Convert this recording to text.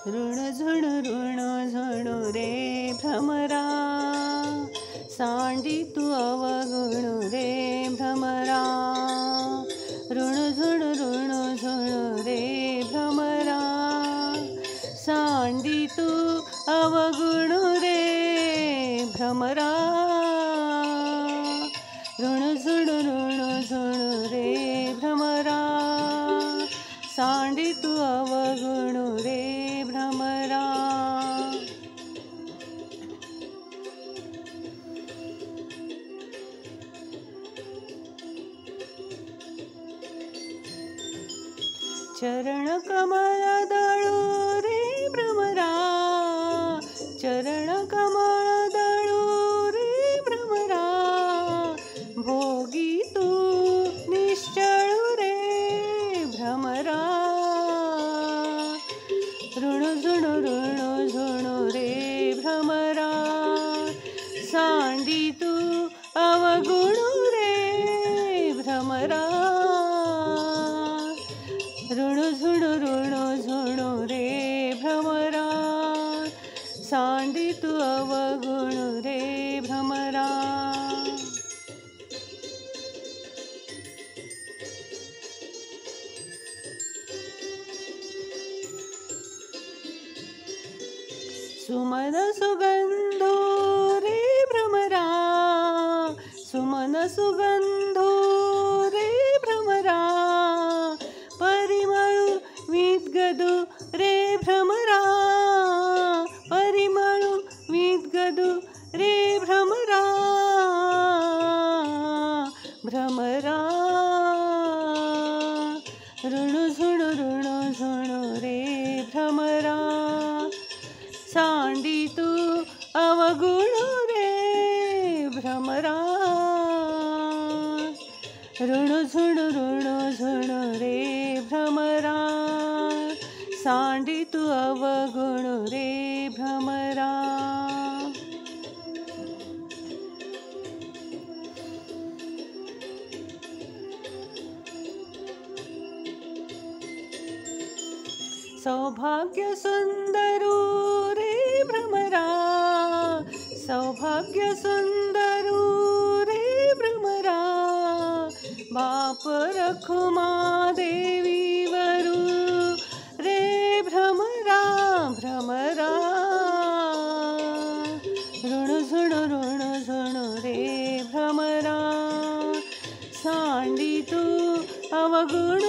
ऋण झुण रे भ्रमरा, सांडी तू अवगुण रे भ्रमरा। ऋण झुण रे भ्रमरा, सांडी तू अवगुण रे भ्रमरा। ऋण झुण रे भ्रमरा, सांडी तू अवगुण रे भ्रमरा। चरण कमल दळू रे भ्रमरा, चरण कमल दळू रे भ्रमरा। भोगी तू निश्चळू रे भ्रमरा। ऋण झुण रे भ्रमरा, सांडी तू अवगुण रे भ्रमरा। ऋण झुण रे भ्रमरा, सांडी तू अवगुण रे भ्रमरा। सुमन सुगंधो रे भ्रमरा, सुमन सुगंधो रे भ्रमरा। परिमळू विद्गदु रे भ्रमरा, परिमळू विद्गदु रे भ्रमरा। भ्रमरा ऋण झुण रे भ्रमरा, सांडी तू अवगुण रे भ्रमरा। ऋण झुण रे भ्रमरा, सांडी तू अवगुण रे भ्रमरा। सौभाग्य सुंदरू रे भ्रमरा, सौभाग्य सुंदरू रे भ्रमरा। बाप रखुमा देवी वरू रे भ्रमरा, भ्रमरा। ऋण झुण रे भ्रमरा, सांडी तू अवगुण